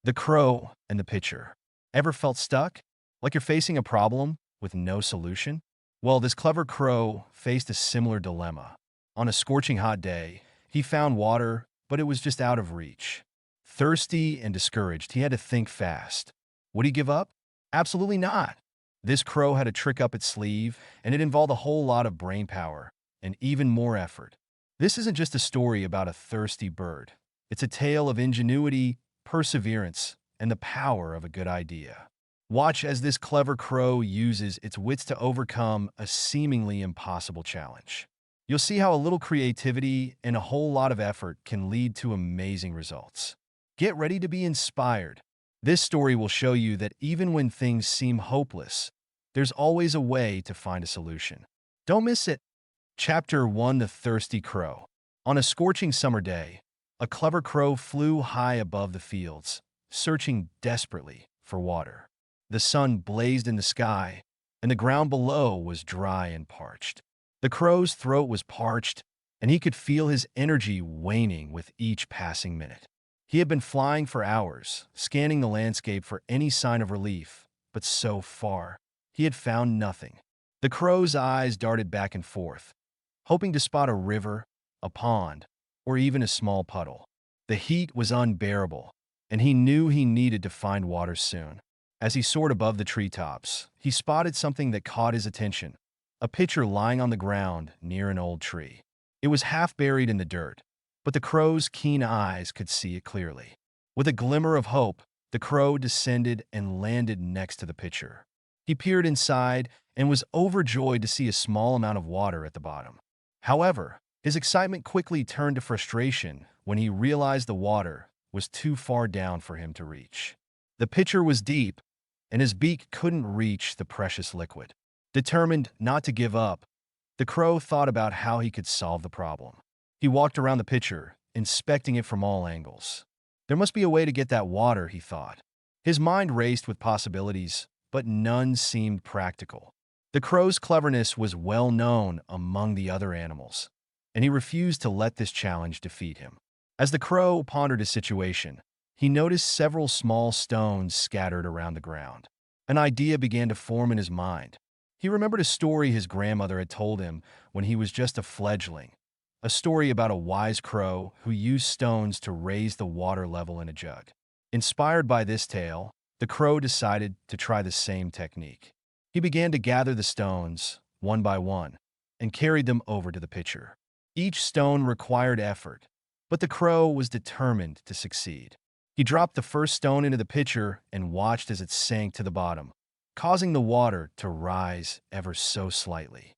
The crow and the pitcher. Ever felt stuck? Like you're facing a problem with no solution? Well, this clever crow faced a similar dilemma. On a scorching hot day, he found water, but it was just out of reach. Thirsty and discouraged, he had to think fast. Would he give up? Absolutely not. This crow had a trick up its sleeve, and it involved a whole lot of brain power and even more effort. This isn't just a story about a thirsty bird. It's a tale of ingenuity, perseverance, and the power of a good idea. Watch as this clever crow uses its wits to overcome a seemingly impossible challenge. You'll see how a little creativity and a whole lot of effort can lead to amazing results. Get ready to be inspired. This story will show you that even when things seem hopeless, there's always a way to find a solution. Don't miss it. Chapter 1: The Thirsty Crow. On a scorching summer day, a clever crow flew high above the fields, searching desperately for water. The sun blazed in the sky, and the ground below was dry and parched. The crow's throat was parched, and he could feel his energy waning with each passing minute. He had been flying for hours, scanning the landscape for any sign of relief, but so far, he had found nothing. The crow's eyes darted back and forth, hoping to spot a river, a pond, or even a small puddle. The heat was unbearable, and he knew he needed to find water soon. As he soared above the treetops, he spotted something that caught his attention: a pitcher lying on the ground near an old tree. It was half buried in the dirt, but the crow's keen eyes could see it clearly. With a glimmer of hope, the crow descended and landed next to the pitcher. He peered inside and was overjoyed to see a small amount of water at the bottom. However, his excitement quickly turned to frustration when he realized the water was too far down for him to reach. The pitcher was deep, and his beak couldn't reach the precious liquid. Determined not to give up, the crow thought about how he could solve the problem. He walked around the pitcher, inspecting it from all angles. There must be a way to get that water, he thought. His mind raced with possibilities, but none seemed practical. The crow's cleverness was well known among the other animals, and he refused to let this challenge defeat him. As the crow pondered his situation, he noticed several small stones scattered around the ground. An idea began to form in his mind. He remembered a story his grandmother had told him when he was just a fledgling, a story about a wise crow who used stones to raise the water level in a jug. Inspired by this tale, the crow decided to try the same technique. He began to gather the stones, one by one, and carried them over to the pitcher. Each stone required effort, but the crow was determined to succeed. He dropped the first stone into the pitcher and watched as it sank to the bottom, causing the water to rise ever so slightly.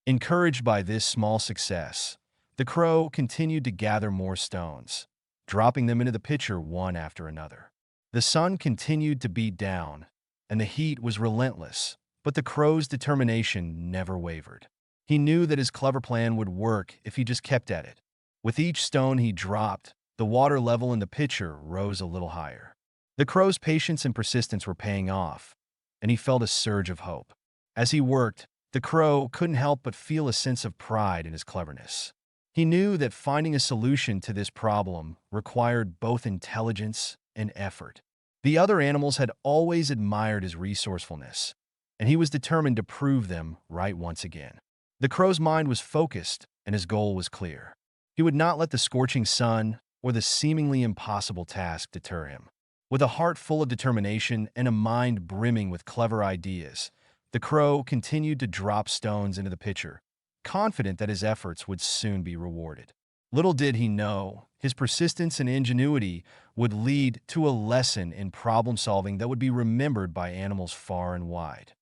Encouraged by this small success, the crow continued to gather more stones, dropping them into the pitcher one after another. The sun continued to beat down, and the heat was relentless, but the crow's determination never wavered. He knew that his clever plan would work if he just kept at it. With each stone he dropped, the water level in the pitcher rose a little higher. The crow's patience and persistence were paying off, and he felt a surge of hope. As he worked, the crow couldn't help but feel a sense of pride in his cleverness. He knew that finding a solution to this problem required both intelligence and effort. The other animals had always admired his resourcefulness, and he was determined to prove them right once again. The crow's mind was focused, and his goal was clear. He would not let the scorching sun or the seemingly impossible task deter him. With a heart full of determination and a mind brimming with clever ideas, the crow continued to drop stones into the pitcher, confident that his efforts would soon be rewarded. Little did he know, his persistence and ingenuity would lead to a lesson in problem-solving that would be remembered by animals far and wide.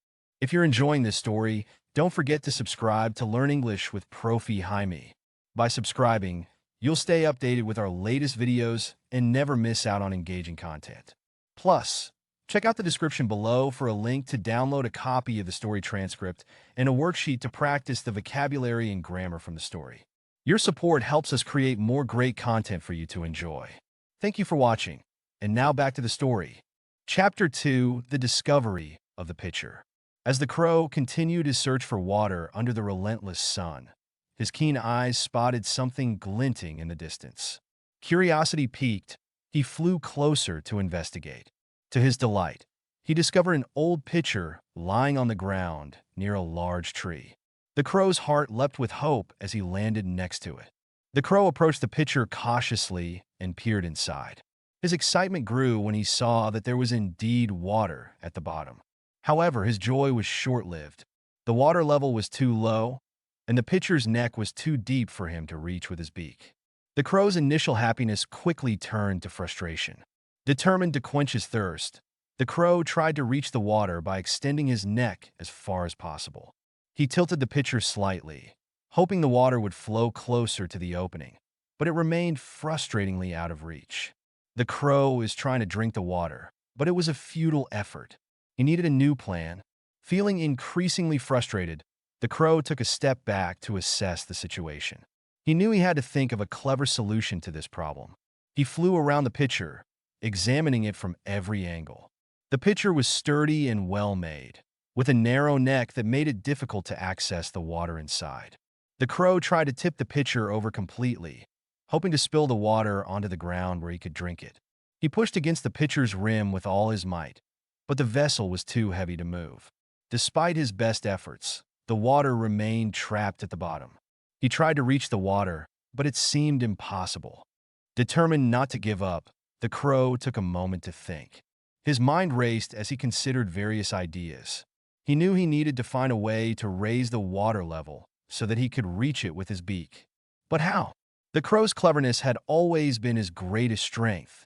If you're enjoying this story, don't forget to subscribe to Learn English with Profi Jaimi. By subscribing, you'll stay updated with our latest videos and never miss out on engaging content. Plus, check out the description below for a link to download a copy of the story transcript and a worksheet to practice the vocabulary and grammar from the story. Your support helps us create more great content for you to enjoy. Thank you for watching. And now back to the story. Chapter 2: The Discovery of the Pitcher. As the crow continued his search for water under the relentless sun, his keen eyes spotted something glinting in the distance. Curiosity piqued, He flew closer to investigate. To his delight, he discovered an old pitcher lying on the ground near a large tree. The crow's heart leapt with hope as he landed next to it. The crow approached the pitcher cautiously and peered inside. His excitement grew when he saw that there was indeed water at the bottom. However, his joy was short-lived. The water level was too low, and the pitcher's neck was too deep for him to reach with his beak. The crow's initial happiness quickly turned to frustration. Determined to quench his thirst, the crow tried to reach the water by extending his neck as far as possible. He tilted the pitcher slightly, hoping the water would flow closer to the opening, but it remained frustratingly out of reach. The crow was trying to drink the water, but it was a futile effort. He needed a new plan. Feeling increasingly frustrated, the crow took a step back to assess the situation. He knew he had to think of a clever solution to this problem. He flew around the pitcher, examining it from every angle. The pitcher was sturdy and well-made, with a narrow neck that made it difficult to access the water inside. The crow tried to tip the pitcher over completely, hoping to spill the water onto the ground where he could drink it. He pushed against the pitcher's rim with all his might, but the vessel was too heavy to move. Despite his best efforts, the water remained trapped at the bottom. He tried to reach the water, but it seemed impossible. Determined not to give up, the crow took a moment to think. His mind raced as he considered various ideas. He knew he needed to find a way to raise the water level so that he could reach it with his beak. But how? The crow's cleverness had always been his greatest strength,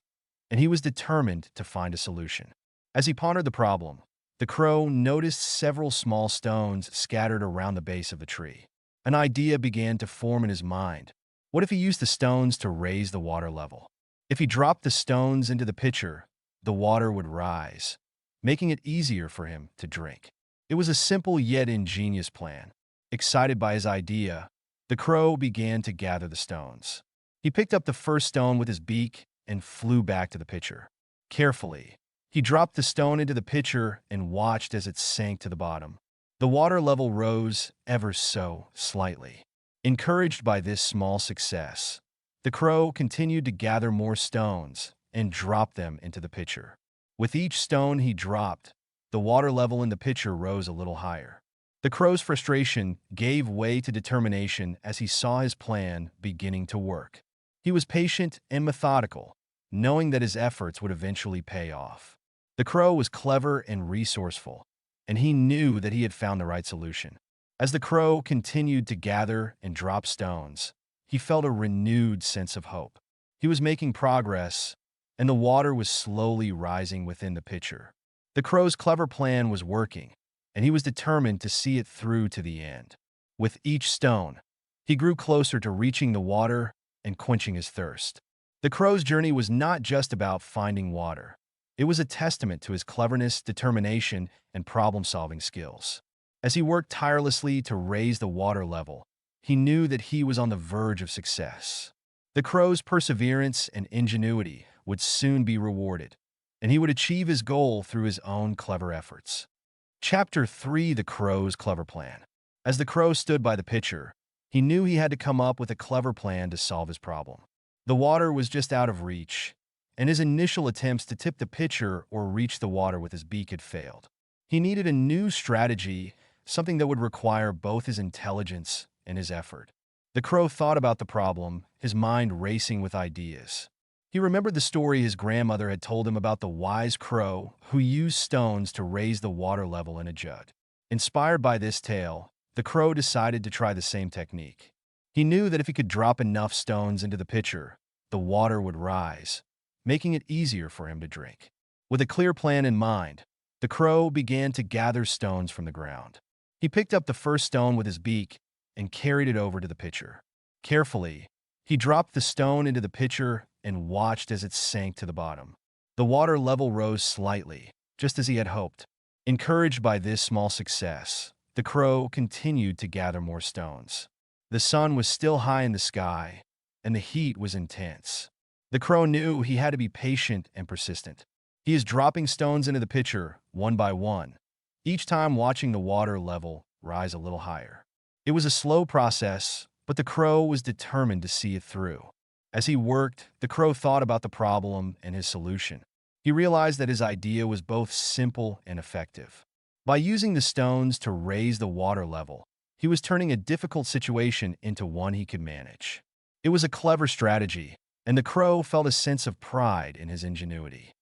and he was determined to find a solution. As he pondered the problem, the crow noticed several small stones scattered around the base of the tree. An idea began to form in his mind. What if he used the stones to raise the water level? If he dropped the stones into the pitcher, the water would rise, making it easier for him to drink. It was a simple yet ingenious plan. Excited by his idea, the crow began to gather the stones. He picked up the first stone with his beak and flew back to the pitcher. Carefully, he dropped the stone into the pitcher and watched as it sank to the bottom. The water level rose ever so slightly. Encouraged by this small success, the crow continued to gather more stones and drop them into the pitcher. With each stone he dropped, the water level in the pitcher rose a little higher. The crow's frustration gave way to determination as he saw his plan beginning to work. He was patient and methodical, knowing that his efforts would eventually pay off. The crow was clever and resourceful, and he knew that he had found the right solution. As the crow continued to gather and drop stones, he felt a renewed sense of hope. He was making progress, and the water was slowly rising within the pitcher. The crow's clever plan was working, and he was determined to see it through to the end. With each stone, he grew closer to reaching the water and quenching his thirst. The crow's journey was not just about finding water. It was a testament to his cleverness, determination, and problem-solving skills. As he worked tirelessly to raise the water level, he knew that he was on the verge of success. The crow's perseverance and ingenuity would soon be rewarded, and he would achieve his goal through his own clever efforts. Chapter 3: The Crow's Clever Plan. As the crow stood by the pitcher, he knew he had to come up with a clever plan to solve his problem. The water was just out of reach, and his initial attempts to tip the pitcher or reach the water with his beak had failed. He needed a new strategy, something that would require both his intelligence and his effort. The crow thought about the problem, his mind racing with ideas. He remembered the story his grandmother had told him about the wise crow who used stones to raise the water level in a jug. Inspired by this tale, the crow decided to try the same technique. He knew that if he could drop enough stones into the pitcher, the water would rise, making it easier for him to drink. With a clear plan in mind, the crow began to gather stones from the ground. He picked up the first stone with his beak and carried it over to the pitcher. Carefully, he dropped the stone into the pitcher and watched as it sank to the bottom. The water level rose slightly, just as he had hoped. Encouraged by this small success, the crow continued to gather more stones. The sun was still high in the sky, and the heat was intense. The crow knew he had to be patient and persistent. He is dropping stones into the pitcher, one by one, each time watching the water level rise a little higher. It was a slow process, but the crow was determined to see it through. As he worked, the crow thought about the problem and his solution. He realized that his idea was both simple and effective. By using the stones to raise the water level, he was turning a difficult situation into one he could manage. It was a clever strategy, and the crow felt a sense of pride in his ingenuity.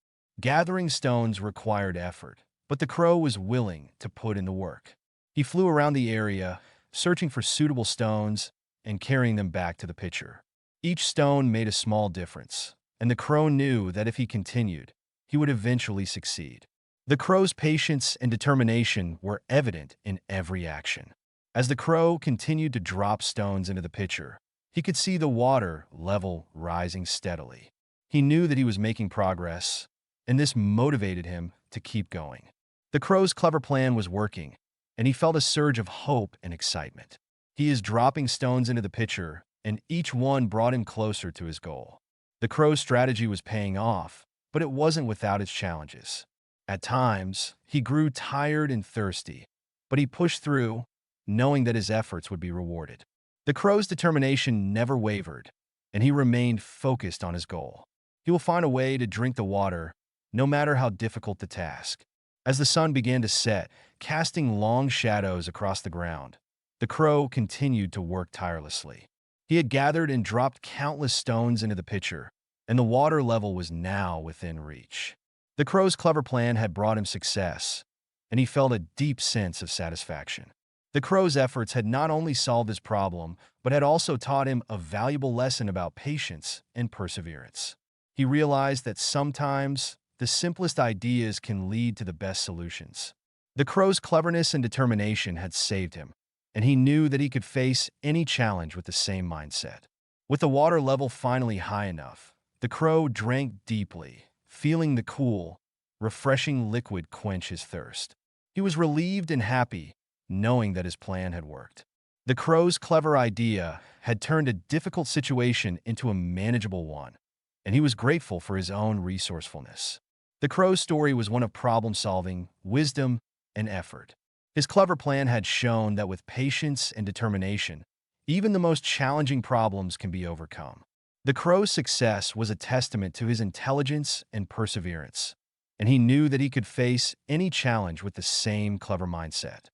Gathering stones required effort, but the crow was willing to put in the work. He flew around the area, searching for suitable stones and carrying them back to the pitcher. Each stone made a small difference, and the crow knew that if he continued, he would eventually succeed. The crow's patience and determination were evident in every action. As the crow continued to drop stones into the pitcher, he could see the water level rising steadily. He knew that he was making progress, and this motivated him to keep going. The crow's clever plan was working, and he felt a surge of hope and excitement. He is dropping stones into the pitcher, and each one brought him closer to his goal. The crow's strategy was paying off, but it wasn't without its challenges. At times, he grew tired and thirsty, but he pushed through, knowing that his efforts would be rewarded. The crow's determination never wavered, and he remained focused on his goal. He will find a way to drink the water, no matter how difficult the task. As the sun began to set, casting long shadows across the ground, the crow continued to work tirelessly. He had gathered and dropped countless stones into the pitcher, and the water level was now within reach. The crow's clever plan had brought him success, and he felt a deep sense of satisfaction. The crow's efforts had not only solved his problem, but had also taught him a valuable lesson about patience and perseverance. He realized that sometimes the simplest ideas can lead to the best solutions. The crow's cleverness and determination had saved him, and he knew that he could face any challenge with the same mindset. With the water level finally high enough, the crow drank deeply, feeling the cool, refreshing liquid quench his thirst. He was relieved and happy, knowing that his plan had worked. The crow's clever idea had turned a difficult situation into a manageable one, and he was grateful for his own resourcefulness. The crow's story was one of problem-solving, wisdom, and effort. His clever plan had shown that with patience and determination, even the most challenging problems can be overcome. The crow's success was a testament to his intelligence and perseverance, and he knew that he could face any challenge with the same clever mindset.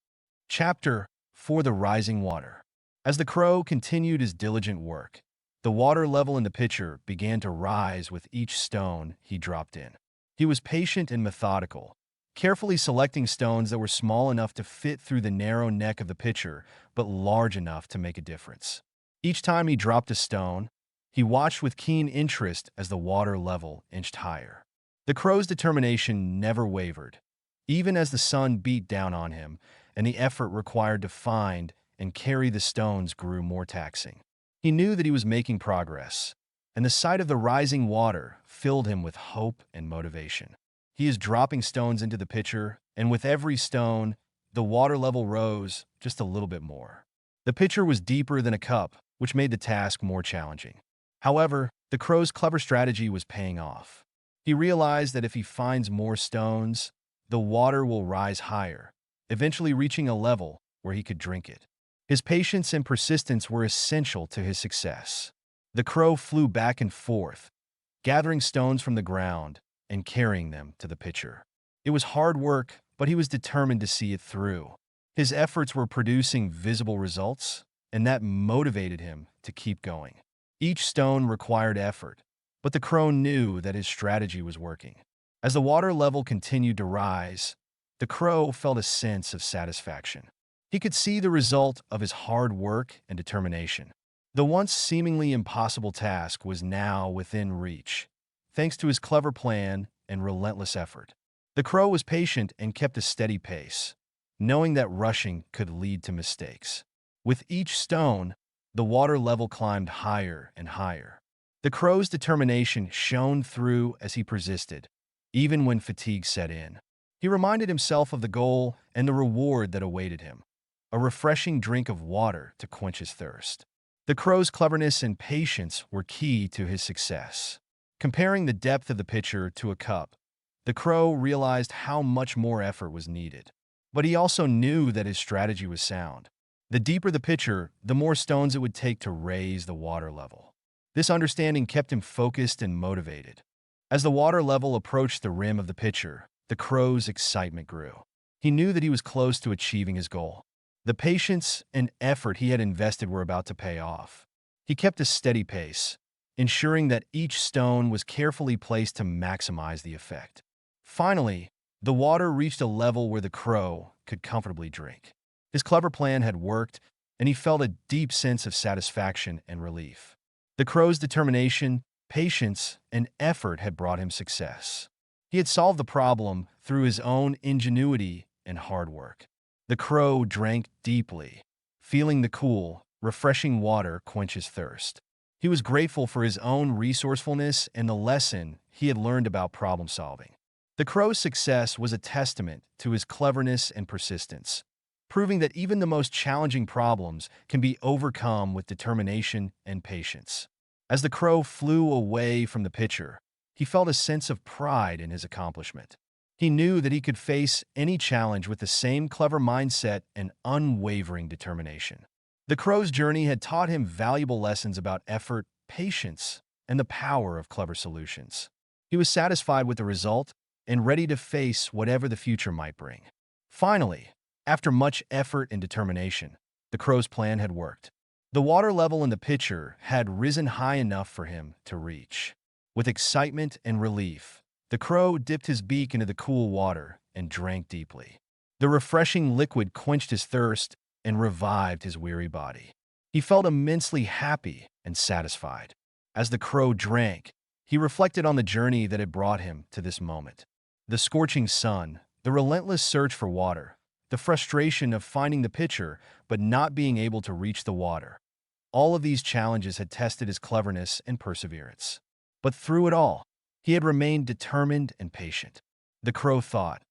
Chapter 4: The Rising Water. As the crow continued his diligent work, the water level in the pitcher began to rise with each stone he dropped in. He was patient and methodical, carefully selecting stones that were small enough to fit through the narrow neck of the pitcher, but large enough to make a difference. Each time he dropped a stone, he watched with keen interest as the water level inched higher. The crow's determination never wavered, even as the sun beat down on him and the effort required to find and carry the stones grew more taxing. He knew that he was making progress, and the sight of the rising water filled him with hope and motivation. He is dropping stones into the pitcher, and with every stone, the water level rose just a little bit more. The pitcher was deeper than a cup, which made the task more challenging. However, the crow's clever strategy was paying off. He realized that if he finds more stones, the water will rise higher, eventually reaching a level where he could drink it. His patience and persistence were essential to his success. The crow flew back and forth, gathering stones from the ground and carrying them to the pitcher. It was hard work, but he was determined to see it through. His efforts were producing visible results, and that motivated him to keep going. Each stone required effort, but the crow knew that his strategy was working. As the water level continued to rise, the crow felt a sense of satisfaction. He could see the result of his hard work and determination. The once seemingly impossible task was now within reach, thanks to his clever plan and relentless effort. The crow was patient and kept a steady pace, knowing that rushing could lead to mistakes. With each stone, the water level climbed higher and higher. The crow's determination shone through as he persisted, even when fatigue set in. He reminded himself of the goal and the reward that awaited him: a refreshing drink of water to quench his thirst. The crow's cleverness and patience were key to his success. Comparing the depth of the pitcher to a cup, the crow realized how much more effort was needed. But he also knew that his strategy was sound. The deeper the pitcher, the more stones it would take to raise the water level. This understanding kept him focused and motivated. As the water level approached the rim of the pitcher, the crow's excitement grew. He knew that he was close to achieving his goal. The patience and effort he had invested were about to pay off. He kept a steady pace, ensuring that each stone was carefully placed to maximize the effect. Finally, the water reached a level where the crow could comfortably drink. His clever plan had worked, and he felt a deep sense of satisfaction and relief. The crow's determination, patience, and effort had brought him success. He had solved the problem through his own ingenuity and hard work. The crow drank deeply, feeling the cool, refreshing water quench his thirst. He was grateful for his own resourcefulness and the lesson he had learned about problem solving. The crow's success was a testament to his cleverness and persistence, proving that even the most challenging problems can be overcome with determination and patience. As the crow flew away from the pitcher, he felt a sense of pride in his accomplishment. He knew that he could face any challenge with the same clever mindset and unwavering determination. The crow's journey had taught him valuable lessons about effort, patience, and the power of clever solutions. He was satisfied with the result and ready to face whatever the future might bring. Finally, after much effort and determination, the crow's plan had worked. The water level in the pitcher had risen high enough for him to reach. With excitement and relief, the crow dipped his beak into the cool water and drank deeply. The refreshing liquid quenched his thirst and revived his weary body. He felt immensely happy and satisfied. As the crow drank, he reflected on the journey that had brought him to this moment. The scorching sun, the relentless search for water, the frustration of finding the pitcher but not being able to reach the water. All of these challenges had tested his cleverness and perseverance. But through it all, he had remained determined and patient. The crow thought,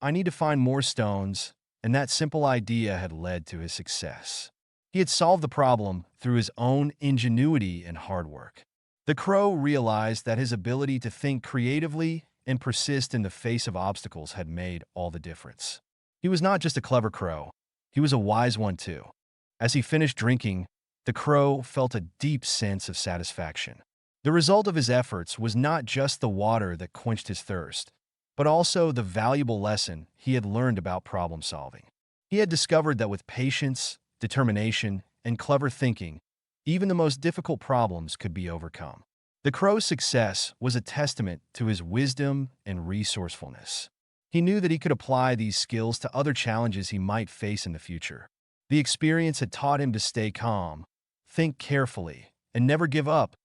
"I need to find more stones," and that simple idea had led to his success. He had solved the problem through his own ingenuity and hard work. The crow realized that his ability to think creatively and persist in the face of obstacles had made all the difference. He was not just a clever crow, he was a wise one too. As he finished drinking, the crow felt a deep sense of satisfaction. The result of his efforts was not just the water that quenched his thirst, but also the valuable lesson he had learned about problem solving. He had discovered that with patience, determination, and clever thinking, even the most difficult problems could be overcome. The crow's success was a testament to his wisdom and resourcefulness. He knew that he could apply these skills to other challenges he might face in the future. The experience had taught him to stay calm, think carefully, and never give up,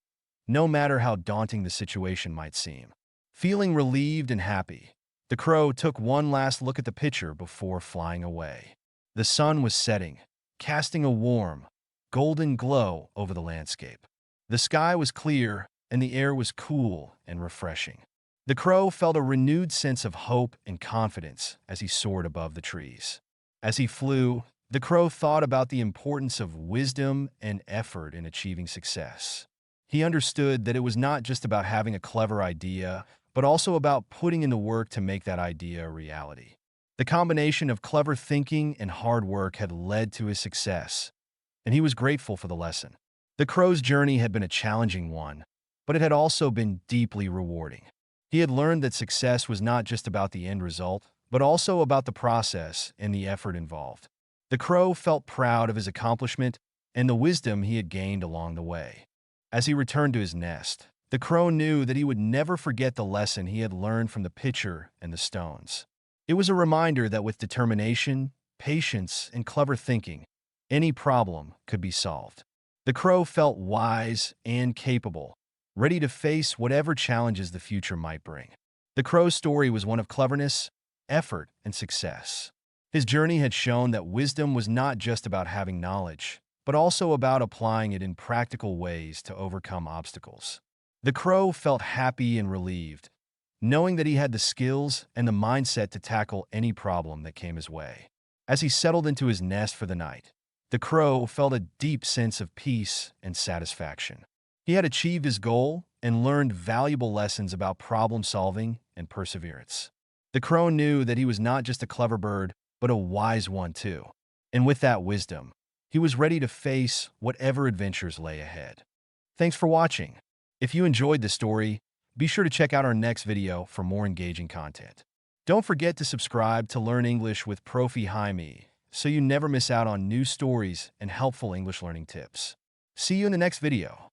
no matter how daunting the situation might seem. Feeling relieved and happy, the crow took one last look at the pitcher before flying away. The sun was setting, casting a warm, golden glow over the landscape. The sky was clear, and the air was cool and refreshing. The crow felt a renewed sense of hope and confidence as he soared above the trees. As he flew, the crow thought about the importance of wisdom and effort in achieving success. He understood that it was not just about having a clever idea, but also about putting in the work to make that idea a reality. The combination of clever thinking and hard work had led to his success, and he was grateful for the lesson. The crow's journey had been a challenging one, but it had also been deeply rewarding. He had learned that success was not just about the end result, but also about the process and the effort involved. The crow felt proud of his accomplishment and the wisdom he had gained along the way. As he returned to his nest, the crow knew that he would never forget the lesson he had learned from the pitcher and the stones. It was a reminder that with determination, patience, and clever thinking, any problem could be solved. The crow felt wise and capable, ready to face whatever challenges the future might bring. The crow's story was one of cleverness, effort, and success. His journey had shown that wisdom was not just about having knowledge, but also about applying it in practical ways to overcome obstacles. The crow felt happy and relieved, knowing that he had the skills and the mindset to tackle any problem that came his way. As he settled into his nest for the night, the crow felt a deep sense of peace and satisfaction. He had achieved his goal and learned valuable lessons about problem solving and perseverance. The crow knew that he was not just a clever bird, but a wise one too. And with that wisdom, he was ready to face whatever adventures lay ahead. Thanks for watching. If you enjoyed this story, be sure to check out our next video for more engaging content. Don't forget to subscribe to Learn English with Profi Jaime so you never miss out on new stories and helpful English learning tips. See you in the next video.